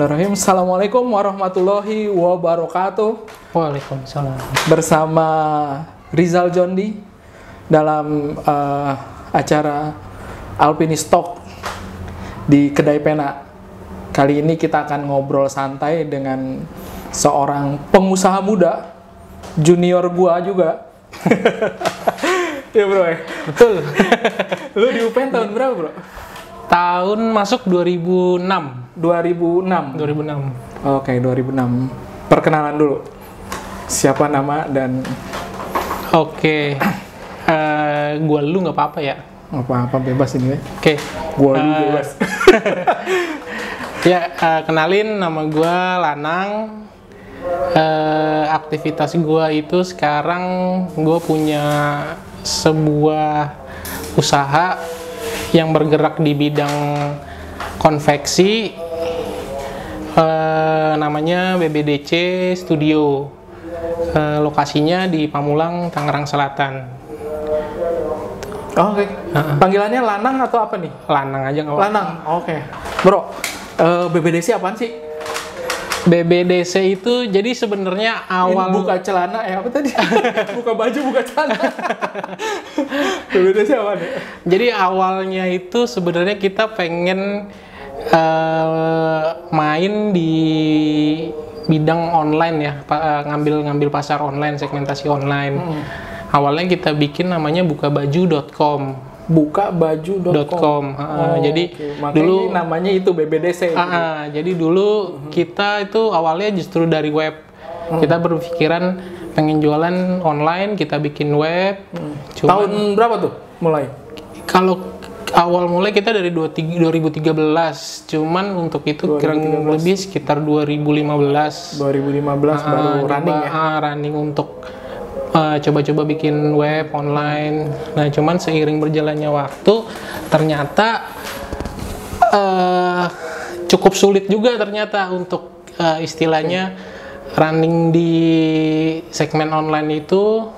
Bismillahirrahmanirrahim. Assalamualaikum warahmatullahi wabarakatuh. Waalaikumsalam. Bersama Rizal Jondi dalam acara Alpinist Talk di Kedai Pena. Kali ini kita akan ngobrol santai dengan seorang pengusaha muda, junior gua juga. Ya bro ya? Betul. Lu di UPN tahun berapa bro? Tahun masuk 2006. 2006? 2006. Oke, 2006. Perkenalan dulu. Siapa nama dan... Oke. Gua lu nggak apa-apa ya? Nggak apa-apa, bebas ini ya. Oke. Gua lu bebas. Ya, kenalin nama gua Lanang. Aktivitas gua itu sekarang gua punya sebuah usaha yang bergerak di bidang konveksi, namanya BBDC Studio, lokasinya di Pamulang, Tangerang Selatan. Oh, oke. Panggilannya Lanang atau apa nih? Lanang aja nggak apa-apa. Lanang, oke. Bro, BBDC apaan sih? BBDC itu jadi sebenarnya awal Buka celana apa tadi? Buka baju, buka celana. BBDC apa nih? Jadi awalnya itu sebenarnya kita pengen main di bidang online ya, ngambil pasar online, segmentasi online. Awalnya kita bikin namanya bukabaju.com. Bukabaju.com. Jadi makanya dulu namanya itu BBDC. Jadi dulu kita itu awalnya justru dari web. Kita berpikiran pengen jualan online, kita bikin web. Tahun berapa tuh mulai? Kalau awal mulai kita dari 2013, cuman untuk itu kurang lebih sekitar 2015. 2015 baru running ya? Running untuk coba-coba bikin web online. Nah, cuman seiring berjalannya waktu, ternyata cukup sulit juga ternyata untuk istilahnya running di segmen online itu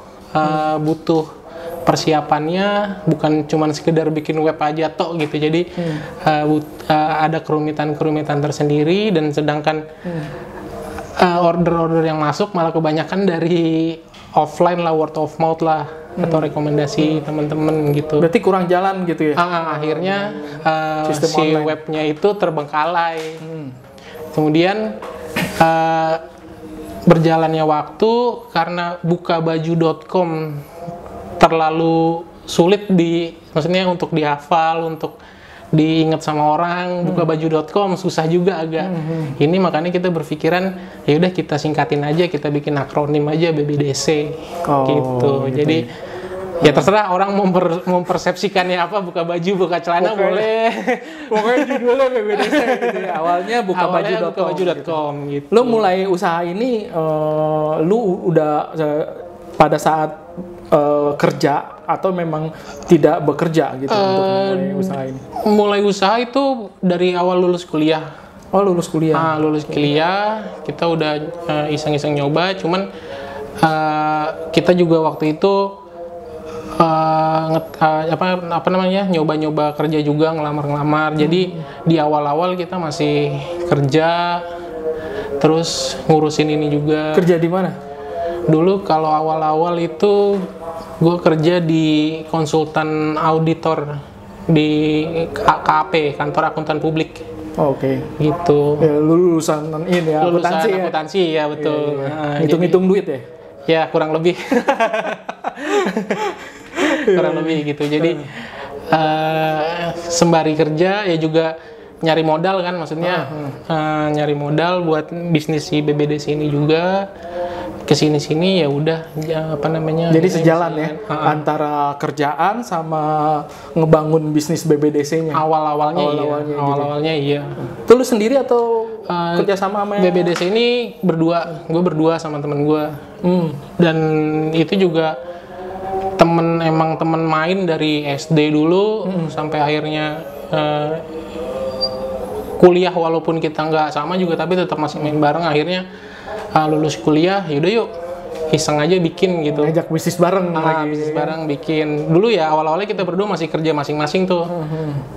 butuh persiapannya, bukan cuman sekedar bikin web aja tok gitu. Jadi ada kerumitan-kerumitan tersendiri, dan sedangkan order-order yang masuk malah kebanyakan dari offline lah, word of mouth lah, atau rekomendasi teman-teman gitu. Berarti kurang jalan gitu ya? Akhirnya si online webnya itu terbengkalai. Kemudian berjalannya waktu, karena bukabaju.com terlalu sulit maksudnya untuk dihafal, untuk diingat sama orang. Bukabaju.com susah juga agak. Ini makanya kita berpikiran ya udah kita singkatin aja, kita bikin akronim aja BBDC gitu. Jadi ya terserah orang mempersepsikannya apa, buka baju, buka celana boleh. Pokoknya judulnya BBDC gitu ya. Awalnya bukabaju.com gitu. Lo mulai usaha ini, lu udah pada saat kerja atau memang tidak bekerja gitu untuk mulai usaha ini? Mulai usaha itu dari awal lulus kuliah. Oh, lulus kuliah? Lulus kuliah, kita udah iseng-iseng nyoba, cuman kita juga waktu itu nyoba-nyoba kerja juga, ngelamar-ngelamar. Jadi di awal-awal kita masih kerja, terus ngurusin ini juga. Kerja di mana? Dulu kalau awal-awal itu gue kerja di konsultan auditor di KAP, Kantor Akuntan Publik. Oke. Gitu. Ya, lulusan ini ya, akuntansi ya, betul. Hitung-hitung duit ya? Ya, kurang lebih. Kurang lebih gitu. Jadi sembari kerja ya juga nyari modal kan, maksudnya nyari modal buat bisnis si BBDC ini juga. Kesini-sini ya udah jadi sejalan ya antara kerjaan sama ngebangun bisnis BBDC-nya. Awal-awalnya iya. Itu lu sendiri atau kerja sama BBDC ini berdua, gue berdua sama temen gue. Dan itu juga temen main dari SD dulu sampai akhirnya kuliah, walaupun kita nggak sama juga tapi tetap masih main bareng. Akhirnya lulus kuliah, yaudah yuk iseng aja bikin gitu. Ngajak bisnis bareng lagi. Bisnis bareng bikin. Dulu ya awal-awalnya kita berdua masih kerja masing-masing tuh.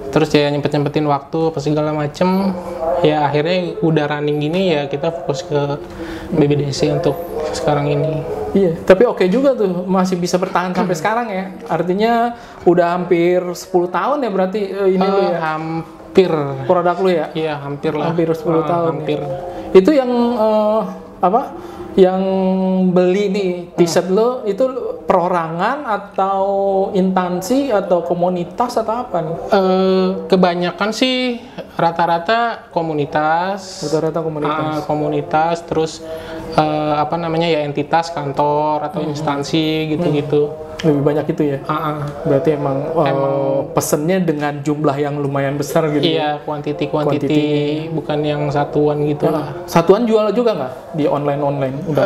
Terus ya nyempet-nyempetin waktu apa segala macem. Ya akhirnya udah running gini ya kita fokus ke BBDC untuk sekarang ini. Iya, tapi oke juga tuh masih bisa bertahan sampai sekarang ya. Artinya udah hampir 10 tahun ya berarti ini lu ya. Hampir. Produk lu ya? Iya, hampir lah. Hampir 10 tahun. Hampir. Ya. Itu yang yang beli nih t-shirt lo itu perorangan atau instansi atau komunitas atau apa nih? Kebanyakan sih rata-rata komunitas. Rata-rata komunitas. Komunitas terus ya entitas kantor atau instansi gitu-gitu. Lebih banyak itu ya? Berarti emang pesennya dengan jumlah yang lumayan besar gitu. Iya, kuantiti bukan yang satuan gitu lah. Satuan jual juga nggak di online udah?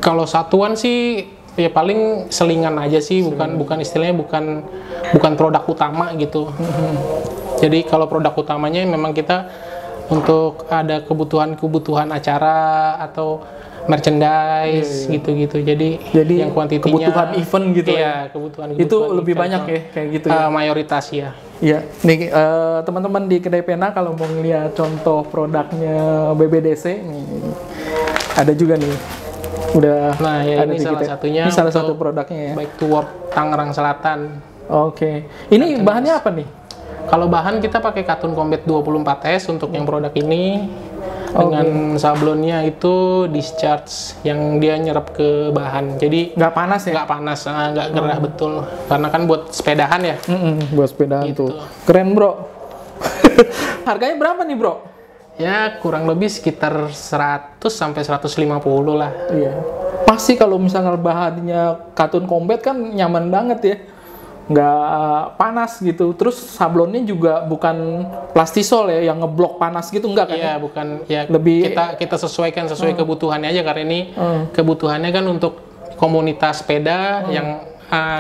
Kalau satuan sih ya paling selingan aja sih, bukan istilahnya bukan produk utama gitu. Jadi kalau produk utamanya memang kita untuk ada kebutuhan acara atau merchandise gitu-gitu. Jadi yang kuantitinya kebutuhan event gitu ya. Kebutuhan itu lebih banyak ya kayak gitu ya. Mayoritas ya. Iya, nih teman-teman di Kedai Pena kalau mau ngeliat contoh produknya BBDC nih, ada juga nih. Udah ya ada ini salah satunya. Ini salah satu produknya ya. Bike to Work Tangerang Selatan. Oke. Ini bahannya apa nih? Kalau bahan kita pakai Katun Combat 24S untuk yang produk ini. Dengan sablonnya itu discharge yang dia nyerap ke bahan. Jadi nggak panas ya? Nggak panas, nggak gerah betul. Karena kan buat sepedahan ya. Buat sepedahan gitu. tuh. Keren bro. Harganya berapa nih bro? Ya kurang lebih sekitar 100 sampai 150 lah. Iya. Pasti kalau misalnya bahannya Katun Combat kan nyaman banget ya. Nggak panas gitu, terus sablonnya juga bukan plastisol ya yang ngeblok panas gitu, enggak kan? Iya, bukan ya, lebih kita sesuaikan sesuai kebutuhannya aja, karena ini kebutuhannya kan untuk komunitas sepeda yang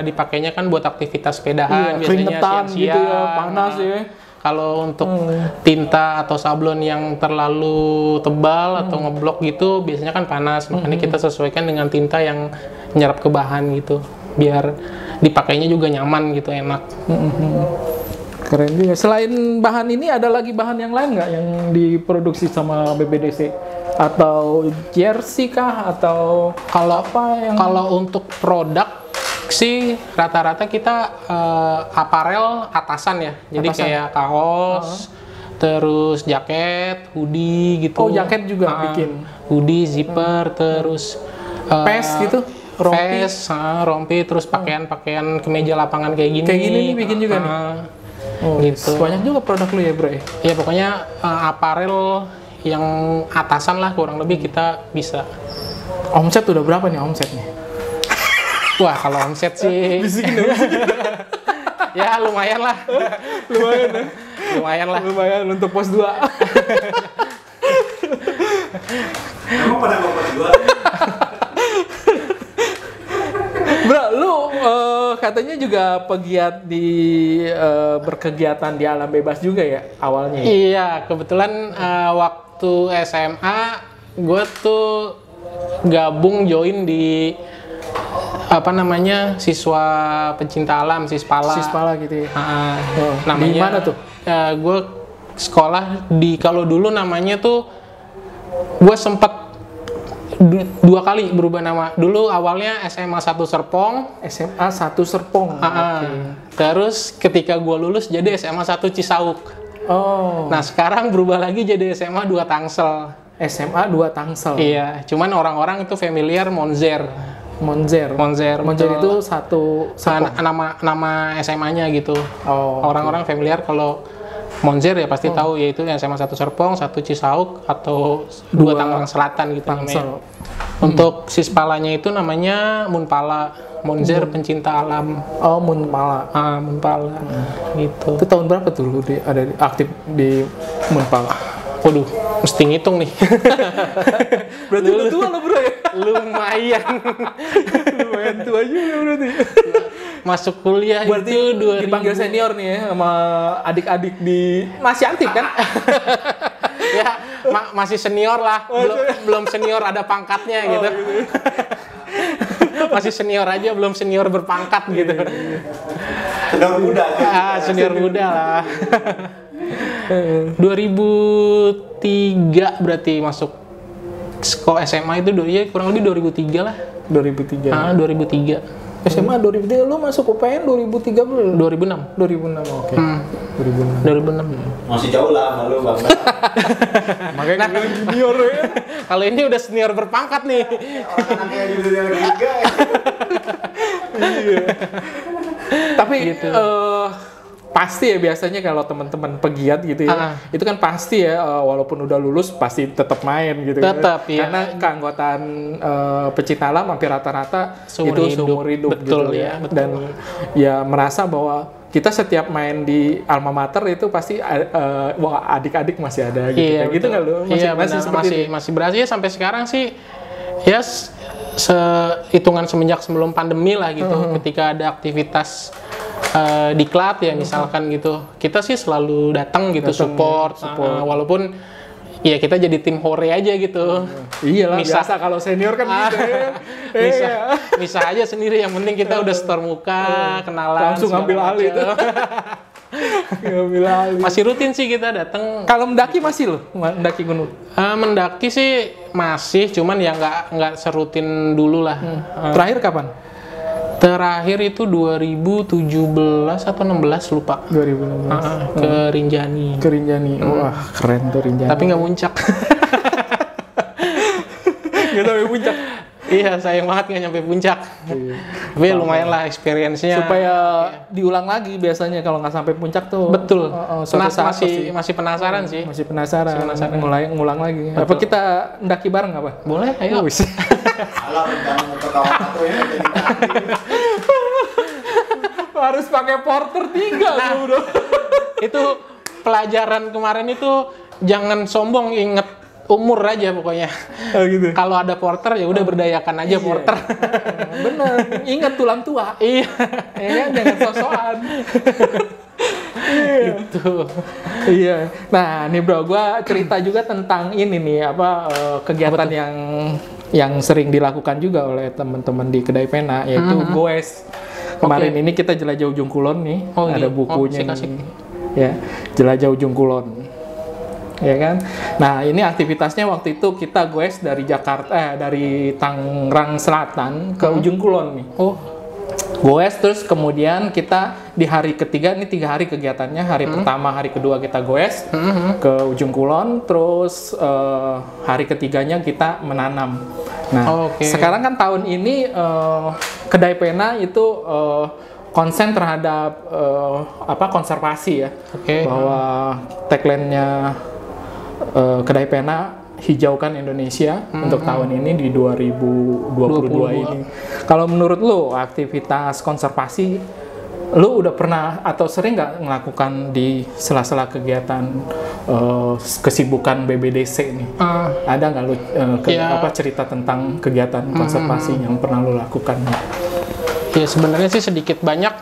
dipakainya kan buat aktivitas sepedahan, biasanya siang-siang gitu ya, panas ya. Kalau untuk tinta atau sablon yang terlalu tebal atau ngeblok gitu biasanya kan panas, makanya kita sesuaikan dengan tinta yang nyerap ke bahan gitu, biar dipakainya juga nyaman gitu, enak. Keren juga. Selain bahan ini ada lagi bahan yang lain nggak yang diproduksi sama BBDC? Atau jersey kah? Atau kalau untuk produk sih rata-rata kita aparel atasan ya. Jadi kayak kaos, terus jaket, hoodie gitu. Oh, jaket juga bikin. Hoodie, zipper, terus pes gitu. Rompi, terus pakaian kemeja lapangan kayak gini. Kayak gini nih bikin juga nih. Gitu. Banyak juga produk lu ya, bro ya? Ya pokoknya aparel yang atasan lah kurang lebih kita bisa. Omset udah berapa nih omsetnya? Wah, kalau omset sih ya lumayan lah. Lumayan untuk pos 2. Emang pada mau pos 2? Bro, lu katanya juga pegiat berkegiatan di alam bebas juga ya awalnya? Iya, kebetulan waktu SMA gue tuh gabung join di siswa pencinta alam, Sispala gitu ya? Namanya, di mana tuh? Gue sekolah kalau dulu namanya tuh gue sempat 2 kali berubah nama. Dulu awalnya SMA 1 Serpong. SMA 1 Serpong. Terus ketika gue lulus jadi SMA 1 Cisauk. Nah sekarang berubah lagi jadi SMA 2 Tangsel. SMA 2 Tangsel. Iya, cuman orang-orang itu familiar Monzer itu satu Serpong. nama SMA-nya gitu. Orang-orang familiar kalau Monzer ya pasti tahu, yaitu yang SMA 1 Serpong, 1 Cisauk, atau 2 Tangerang Selatan gitu namanya. Untuk Sispalanya itu namanya Munpala, Monzer Pencinta Alam. Oh, Munpala. Munpala. Gitu. Itu tahun berapa tuh lu aktif di Munpala? Waduh, mesti ngitung nih. Berarti udah tua lo bro ya? Lumayan tua juga berarti. Masuk kuliah berarti itu 2000. Dipanggil senior nih ya sama adik-adik di masih aktif kan? Ya masih senior lah, belum senior ada pangkatnya gitu. Masih senior aja, belum senior berpangkat gitu. Senior muda. Senior muda lah. 2003 berarti masuk SMA itu kurang lebih 2003 lah. 2003. 2003. SMA 2003, lu masuk UPN 2003 belum? 2006. 2006, oke. 2006. Masih jauh lah sama lu, Bang. Makanya junior ya. Kalau ini udah senior berpangkat nih. Orang kayak junior juga. Iya. Tapi Gitu. pasti ya biasanya kalau teman-teman pegiat gitu ya, itu kan pasti ya walaupun udah lulus pasti tetap main gitu. Tetap, iya. Karena keanggotaan pecinta alam hampir rata-rata Seumur itu seumur hidup betul, gitu ya, betul. Dan ya merasa bahwa kita setiap main di alma mater itu pasti wah adik-adik masih ada gitu. Iya, Kayak gitu nggak lu? Iya, masih berhasil ya sampai sekarang sih. Ya hitungan semenjak sebelum pandemi lah gitu. Ketika ada aktivitas diklat ya misalkan gitu, kita sih selalu datang gitu, support. Walaupun ya kita jadi tim hore aja gitu. Iyalah, biasa kalau senior kan gitu ya. Bisa aja sendiri, yang penting kita udah setor muka, kenalan, langsung ngambil alih itu. Ngambil alih. Masih rutin sih kita datang. Kalau mendaki masih loh, mendaki gunung. Mendaki sih masih, cuman ya nggak serutin dulu lah. Terakhir kapan? Terakhir itu 2017 atau 16 lupa. 2016. Ke Rinjani. Ke Rinjani. Wah, keren tuh Rinjani. Tapi nggak muncak. Nggak sampai puncak. Iya, sayang banget nggak nyampe puncak. Tapi lumayan lah experience-nya. Supaya diulang lagi biasanya kalau nggak sampai puncak tuh. Betul. Masih penasaran sih. Masih penasaran. Ngulang lagi. Betul. Apa kita ndaki bareng apa? Boleh, ayo. Alah, rencana ke Kawakato ya, jadi Harus pakai porter 3 bro. Itu pelajaran kemarin itu jangan sombong, inget umur aja pokoknya. Oh, gitu. Kalau ada porter ya udah berdayakan aja porter. Bener, ingat tulang tua. Iya. Ya kan, jangan sosokan. Gitu. Iya. Nah, nih bro, gua cerita juga tentang ini nih kegiatan yang sering dilakukan juga oleh teman-teman di Kedai Pena, yaitu goes. Kemarin ini kita jelajah Ujung Kulon nih, ada bukunya asik. nih. Ya, jelajah Ujung Kulon. Ya kan? Nah, ini aktivitasnya waktu itu kita goes dari dari Tangerang Selatan ke Ujung Kulon nih. Goes, terus kemudian kita di hari ketiga, ini 3 hari kegiatannya. Hari pertama, hari kedua kita goes ke Ujung Kulon, terus hari ketiganya kita menanam. Nah, sekarang kan tahun ini Kedai Pena itu konsen terhadap konservasi ya. Bahwa tagline-nya Kedai Pena, hijaukan Indonesia untuk tahun ini di 2022 ini. Kalau menurut lu aktivitas konservasi, lu udah pernah atau sering nggak melakukan di sela-sela kegiatan kesibukan BBDC ini? Ada nggak lu cerita tentang kegiatan konservasi yang pernah lu lakukan? Ya sebenarnya sih sedikit banyak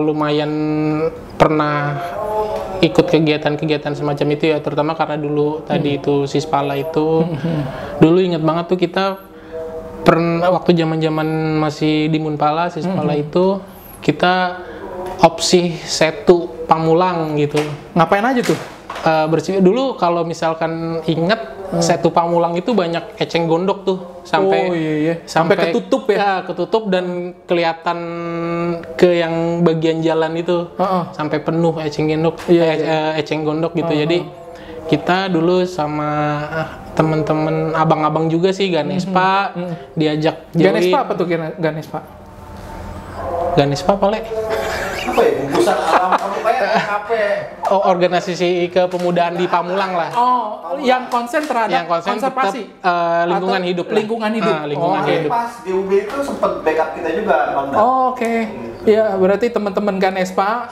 lumayan pernah ikut kegiatan-kegiatan semacam itu ya, terutama karena dulu tadi itu Sispala itu dulu inget banget tuh kita pernah waktu zaman-zaman masih di Munpala Sispala itu kita opsi setu Pamulang gitu. Ngapain aja tuh? Bersih dulu kalau misalkan inget setu Pamulang itu banyak eceng gondok tuh sampai ketutup ya. Ketutup dan kelihatan ke yang bagian jalan itu sampai penuh eceng gondok gitu. Jadi kita dulu sama temen-temen abang-abang juga sih Ganespa diajak join. Ganespa apa tuh Ganespa? Ganespa paling apa ya, bungkusan alam kamu kayak KP. Organisasi kepemudaan di Pamulang lah. Yang konsen terhadap konservasi lingkungan hidup. Lingkungan hidup. Lingkungan hidup. Pas di UB itu sempat backup kita juga, Bang. Oke. Ya, berarti teman-teman Ganespa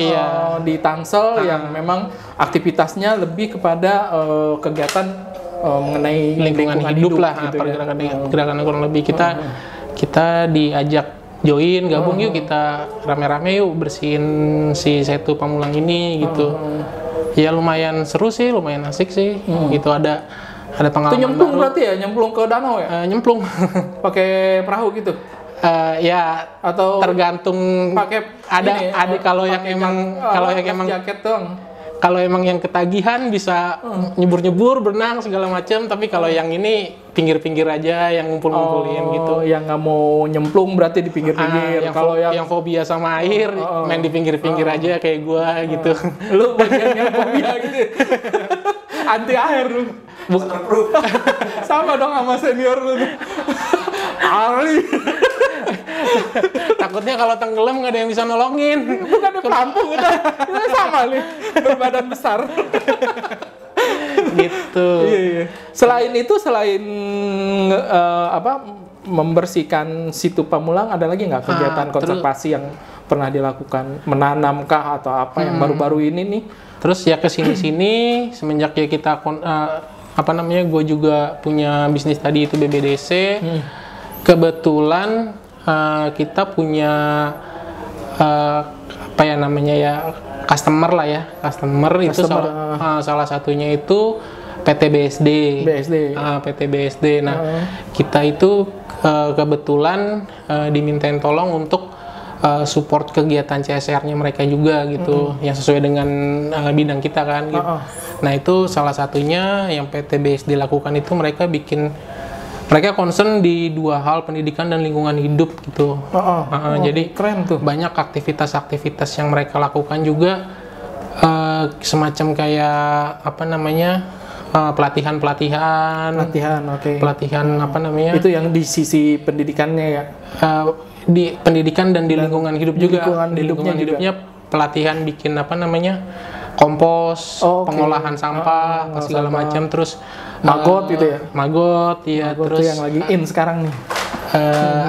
di Tangsel yang memang aktivitasnya lebih kepada kegiatan mengenai lingkungan hidup lah, gitu gerakan kurang lebih kita diajak join, gabung yuk kita rame-rame yuk bersihin si setu Pamulang ini gitu. Ya lumayan seru sih, lumayan asik sih. Gitu ada Itu pengalaman nyemplung baru. berarti ya, nyemplung ke danau ya? Nyemplung. Pakai perahu gitu? Ya Atau tergantung pakai ada kalau yang emang jaket doang. kalau emang yang ketagihan bisa nyebur-nyebur, berenang segala macam, tapi kalau yang ini pinggir-pinggir aja yang ngumpul-ngumpulin gitu. Yang nggak mau nyemplung berarti di pinggir-pinggir. Kalau yang fobia sama air main di pinggir-pinggir aja kayak gua gitu. lu bagian yang fobia gitu. Anti air lu. Waterproof. Sama dong sama senior lu. Ali. Takutnya kalau tenggelam nggak ada yang bisa nolongin. Bukan di pelampung udah. Itu sama nih. Berbadan besar. Gitu. Iya. Selain itu, membersihkan situ Pamulang, ada lagi nggak kegiatan konservasi yang pernah dilakukan? Menanamkah atau apa yang baru-baru ini nih? Terus ya kesini-sini semenjak ya kita gue juga punya bisnis tadi itu BBDC. Kebetulan kita punya customer lah ya. Customer itu salah satunya itu PT BSD. PT BSD. Nah, kita itu kebetulan dimintain tolong untuk support kegiatan CSR-nya mereka juga gitu, yang sesuai dengan bidang kita kan gitu. Nah, itu salah satunya yang PT BSD lakukan itu mereka concern di dua hal, pendidikan dan lingkungan hidup gitu. Jadi keren tuh. banyak aktivitas-aktivitas yang mereka lakukan juga semacam kayak pelatihan, Itu yang di sisi pendidikannya ya. Di pendidikan dan di lingkungan hidup juga. Di lingkungan hidupnya pelatihan bikin kompos, pengolahan sampah, segala macam, terus Magot gitu ya. Magot terus yang lagi in sekarang nih.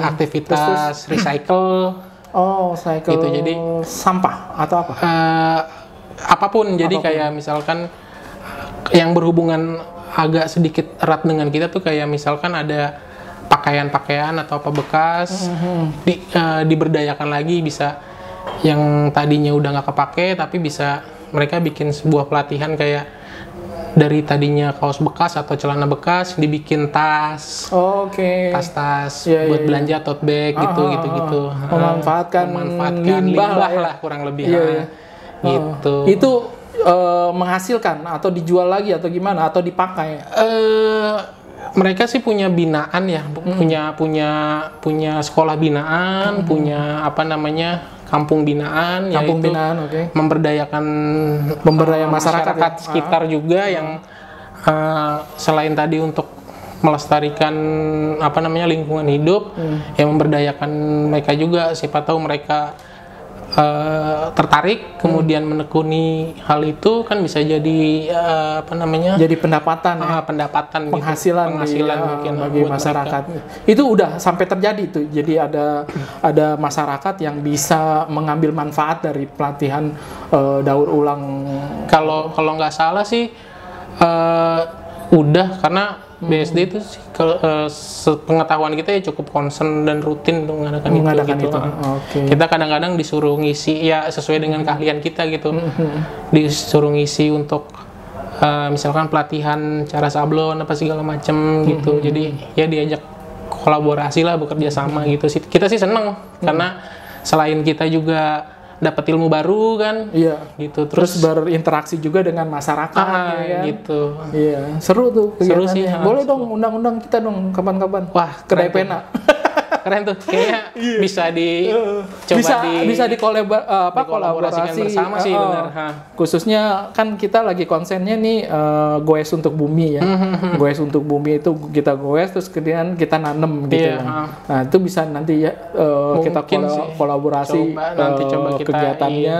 Aktivitas recycle. Cycle gitu, jadi sampah atau apa? Apapun. Jadi kayak misalkan yang berhubungan agak sedikit erat dengan kita tuh kayak misalkan ada pakaian-pakaian atau apa bekas diberdayakan lagi, bisa yang tadinya udah nggak kepake tapi bisa mereka bikin sebuah pelatihan kayak dari tadinya kaos bekas atau celana bekas dibikin tas. Tas buat belanja, tote bag gitu. Memanfaatkan limbah lah kurang lebih. Gitu. Itu menghasilkan atau dijual lagi atau gimana atau dipakai? Mereka sih punya binaan ya, punya sekolah binaan, punya kampung binaan, memberdayakan masyarakat sekitar juga yang selain tadi untuk melestarikan lingkungan hidup, yang memberdayakan mereka juga. Siapa tahu mereka tertarik kemudian menekuni hal itu, kan bisa jadi jadi pendapatan penghasilan mungkin bagi masyarakat mereka. Itu udah sampai terjadi tuh, jadi ada masyarakat yang bisa mengambil manfaat dari pelatihan daur ulang. Kalau nggak salah sih udah, karena BSD itu pengetahuan kita ya cukup concern dan rutin untuk mengadakan itu. Kita kadang-kadang disuruh ngisi ya sesuai dengan keahlian kita gitu. Disuruh ngisi untuk misalkan pelatihan cara sablon apa segala macem gitu. Jadi ya diajak kolaborasi lah, bekerja sama gitu. Kita sih seneng karena selain kita juga dapat ilmu baru kan, gitu. Terus berinteraksi juga dengan masyarakat, ya kan? Gitu. Iya, seru tuh kegiatannya. Seru sih. Boleh dong undang-undang kita dong kapan-kapan. Wah, kedai pena. Keren tuh, kayaknya bisa bisa kolaborasi bersama sih, benar. Khususnya kan kita lagi konsennya nih goes untuk bumi ya. Goes untuk bumi itu kita goes terus kemudian kita nanem gitu. Nah, itu bisa nanti ya kita kolaborasi coba kegiatannya.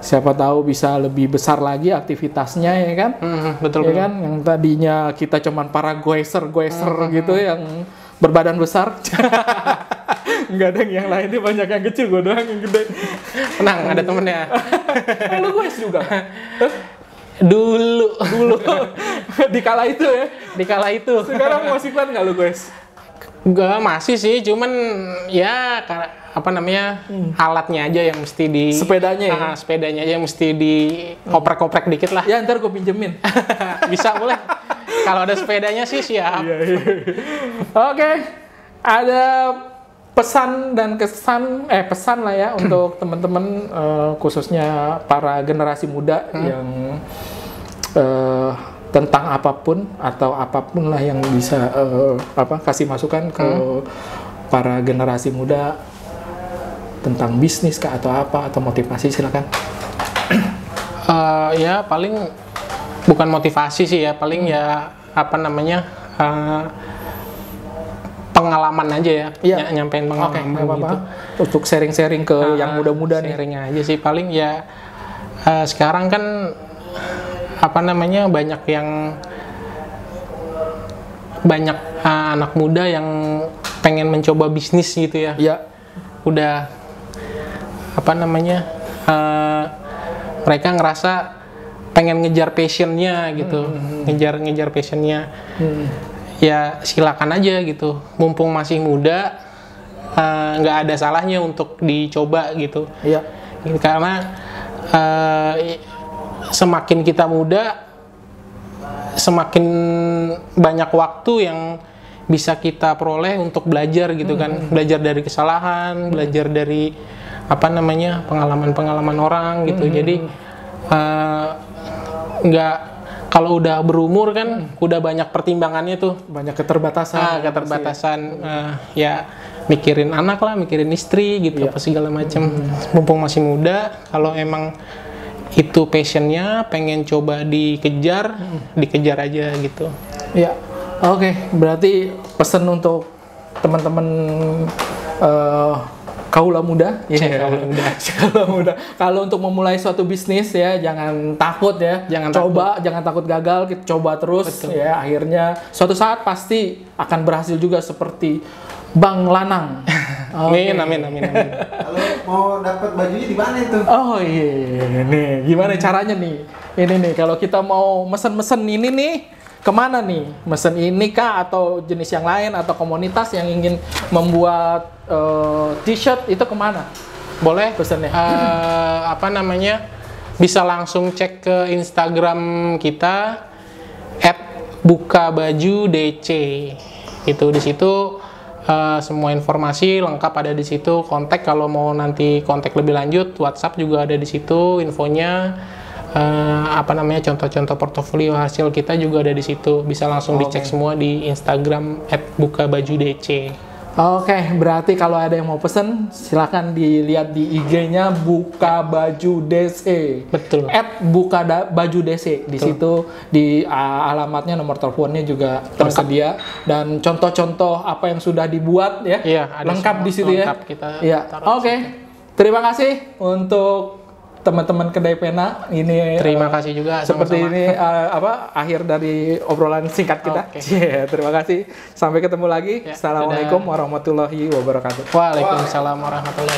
Siapa tahu bisa lebih besar lagi aktivitasnya ya kan? Betul. Ya kan, yang tadinya kita cuman para goeser gitu yang berbadan besar. Nggak ada yang lainnya, banyak yang kecil, gue doang yang gede. Tenang, ada temennya. Lu goes juga? Dulu. Dikala itu ya? Dikala itu. Sekarang masih kuat nggak lu goes? Enggak, masih sih, cuman ya apa namanya, alatnya aja yang mesti di Sepedanya ya? sepedanya aja yang mesti dioprek-oprek dikit lah. Ya ntar gue pinjemin. Bisa boleh. Kalau ada sepedanya sih siap. Oke, ada pesan dan kesan, pesan lah ya untuk teman-teman, khususnya para generasi muda yang tentang apapun atau apapun lah yang bisa kasih masukan ke para generasi muda tentang bisnis kah atau apa, atau motivasi, silakan. Ya paling bukan motivasi sih ya, paling ya apa namanya, pengalaman aja ya, Iya. nyampein Oke, pengalaman nggak apa-apa. gitu. Untuk sharing-sharing ke yang muda-muda nih. Sharing aja sih paling ya. Sekarang kan apa namanya, banyak anak muda yang pengen mencoba bisnis gitu ya. Iya. Udah apa namanya, mereka ngerasa pengen ngejar passionnya gitu, ngejar passionnya. Ya silakan aja gitu, mumpung masih muda, nggak ada salahnya untuk dicoba gitu. Iya. Karena semakin kita muda, semakin banyak waktu yang bisa kita peroleh untuk belajar gitu kan, belajar dari kesalahan, belajar dari apa namanya, pengalaman-pengalaman orang gitu. Jadi nggak, kalau udah berumur kan udah banyak pertimbangannya tuh, Banyak keterbatasan. keterbatasan, ya mikirin anak lah, mikirin istri gitu, apa segala macam. Mumpung masih muda, kalau emang itu passionnya, pengen coba dikejar, dikejar aja gitu. Iya. Oke, berarti pesan untuk teman-teman kaula muda, Kaula muda. Kaula muda. Kalau untuk memulai suatu bisnis ya, jangan takut ya. Jangan jangan takut gagal, kita coba terus. Betul. Ya, akhirnya suatu saat pasti akan berhasil juga seperti Bang Lanang. Oke. Amin. Kalau mau dapat bajunya di mana itu? Oh iya, nih gimana caranya nih? Ini nih, kalau kita mau mesen-mesen ini nih, kemana nih? Mesen ini kah atau jenis yang lain atau komunitas yang ingin membuat t-shirt itu kemana? Boleh Pesannya. apa namanya, bisa langsung cek ke Instagram kita @bukabajudc. Itu di situ semua informasi lengkap ada di situ. Kontak kalau mau nanti kontak lebih lanjut, WhatsApp juga ada di situ infonya. Apa namanya, contoh-contoh portofolio hasil kita juga ada di situ. Bisa langsung dicek semua di Instagram @bukabajudc. Oke, berarti kalau ada yang mau pesen, silakan dilihat di IG-nya Buka Baju DC. Betul. @bukabaju DC. Di situ di alamatnya, nomor teleponnya juga tersedia, dan contoh-contoh apa yang sudah dibuat ya. Iya, ada lengkap semua, di situ ya. lengkap kita Iya. taruh di Oke. Terima kasih untuk teman-teman Kedai Pena ini. Terima kasih juga, Seperti sama-sama. ini akhir dari obrolan singkat kita. Oke. Iya, terima kasih. Sampai ketemu lagi. Ya, Assalamualaikum warahmatullahi wabarakatuh. Waalaikumsalam warahmatullahi